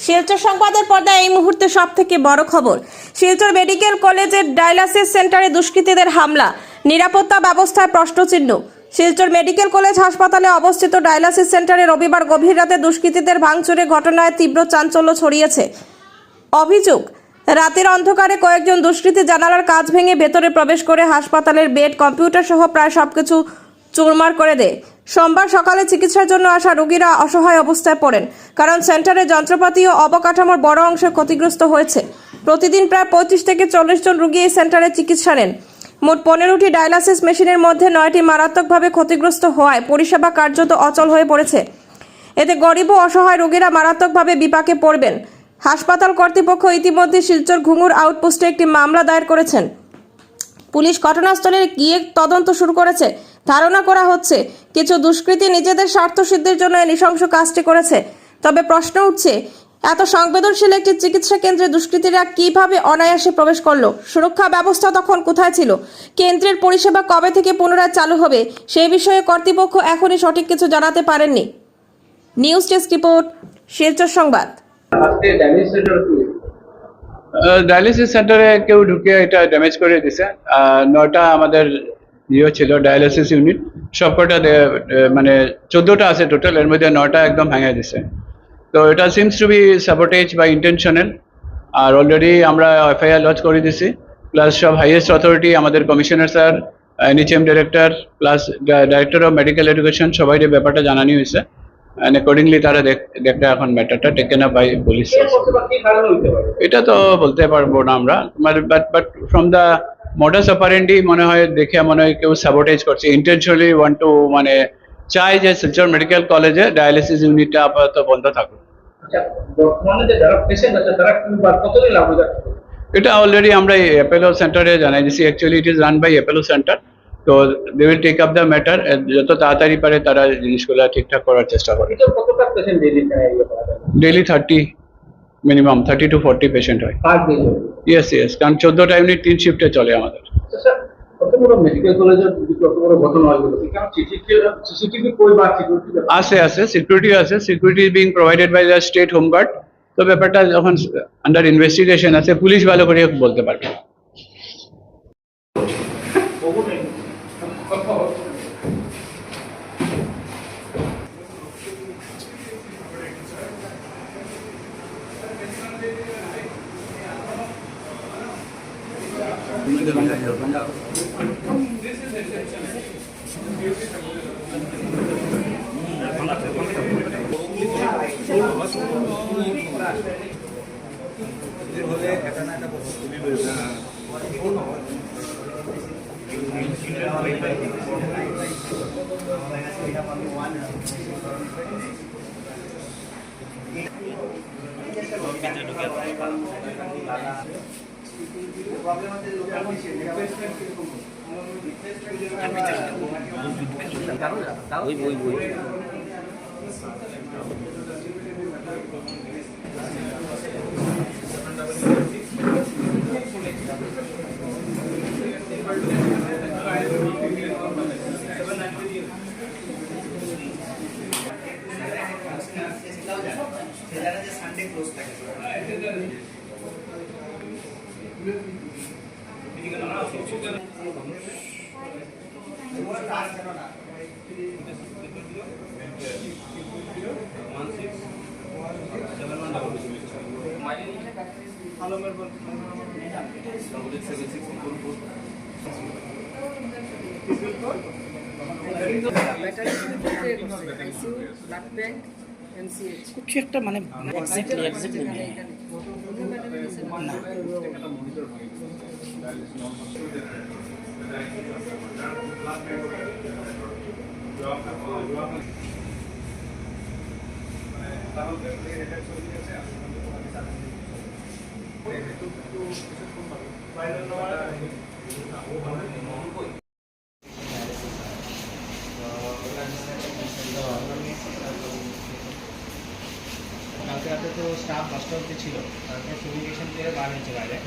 শিলচর সংবাদের পর্দায় এই মুহূর্তে সবথেকে বড় খবর। শিলচর মেডিকেল কলেজের ডায়ালাইসিস সেন্টারে দুষ্কৃতীদের হামলা, নিরাপত্তা ব্যবস্থায় প্রশ্নচিহ্ন। শিলচর মেডিকেল কলেজ হাসপাতালে অবস্থিত ডায়ালাইসিস সেন্টারে রবিবার গভীর রাতে দুষ্কৃতীদের ভাঙচুরের ঘটনায় তীব্র চাঞ্চল্য ছড়িয়েছে। অভিযোগ, রাতের অন্ধকারে কয়েকজন দুষ্কৃতী জানালার কাঁচ ভেঙে ভেতরে প্রবেশ করে হাসপাতালের বেড, কম্পিউটার সহ প্রায় সবকিছু চুরমার করে দেয়। সোমবার সকালে চিকিৎসার জন্য আসা রোগীরা অসহায় অবস্থায় পড়েন, কারণ সেন্টারের যন্ত্রপাতি ও অবকাঠামোর বড় অংশ ক্ষতিগ্রস্ত হয়েছে। প্রতিদিন প্রায় 35 থেকে 40 জন রোগী এই সেন্টারে চিকিৎসা নেন। মোট 15টি ডায়ালাইসিস মেশিনের মধ্যে 9টি মারাত্মকভাবে ক্ষতিগ্রস্ত হওয়ায় পরিষেবা কার্যত অচল হয়ে পড়েছে। এতে গরিব ও অসহায় রোগীরা মারাত্মকভাবে বিপাকে পড়বেন। হাসপাতাল কর্তৃপক্ষ ইতিমধ্যে শিলচর ঘুঙুর আউটপোস্টে একটি মামলা দায়ের করেছেন। পুলিশ ঘটনাস্থলে গিয়ে তদন্ত শুরু করেছে। ধারণা করা হচ্ছে কিছু দুষ্কৃতী নিজেদের স্বার্থ সিদ্ধির জন্য এই নৃশংস কাজটি করেছে। তবে প্রশ্ন উঠছে, এত সংবেদনশীল একটি চিকিৎসা কেন্দ্রে দুষ্কৃতীরা কিভাবে অনায়াসে প্রবেশ করলো? সুরক্ষা ব্যবস্থা তখন কোথায় ছিল? কেন্দ্রের পরিষেবা কবে থেকে পুনরায় চালু হবে, সেই বিষয়ে কর্তৃপক্ষ এখনই সঠিক কিছু জানাতে পারেননি। নিউজ ডেস্ক রিপোর্ট, শিলচর সংবাদ। ডায়ালিসিস সেন্টারে কেউ ঢুকে এটা ড্যামেজ করে দিছে। 9টা আমাদের ছিল ডায়ালিসিস ইউনিট, সবকটা মানে 14টা আছে টোটাল, এর মধ্যে 9টা একদম ভেঙে দিছে। তো এটা সিমস টু বি সাবোটেজ বা ইন্টেনশনাল। আর অলরেডি আমরা এফআইআর লঞ্চ করে দিছি, প্লাস সব হাইয়েস্ট অথরিটি, আমাদের commissioner sir, NHM director, plus director of medical education, সবাই ব্যাপারটা জানানো হয়েছে। and accordingly তারা দেখতে এখন ম্যাটারটা টেকেন আপ বাই পুলিশ। এটা তো বলতে পারবো না আমরা, but from the modus operandi মনে হয় কেউ সাবোটেজ করছে, ইন্টেনশনালি ওয়ান্ট টু মানে চাই যে শিলচর মেডিকেল কলেজে ডায়ালিসিস ইউনিটটা আপাতত বন্ধ থাকুক। এটা অলরেডি আমরা অ্যাপেলো সেন্টারে জানাই দিছি। Actually it is run by Apollo center. তো they will take up the matter, যত তাড়াতাড়ি পারে তারা জিনিসগুলো ঠিকঠাক করার চেষ্টা করে। ডেইলি 30 মিনিমাম 30 to 40 পেশেন্ট হয়। ইয়েস, কারণ 14টা ইউনিট 3 শিফটে চলে আমাদের। আছে সিকিউরিটি আছে, security being provided by the state home guard. তো ব্যাপারটা যখন আন্ডার ইনভেস্টিগেশন আছে, পুলিশ ভালো করে বলতে পারবে। কিছু একটা মানে এক্স্যাক্টলি কালকে রাতে তো স্টাফ 10টা অবধি ছিল, তারপর কমিউনিকেশন দিয়ে বার হয়েছে বাইরে।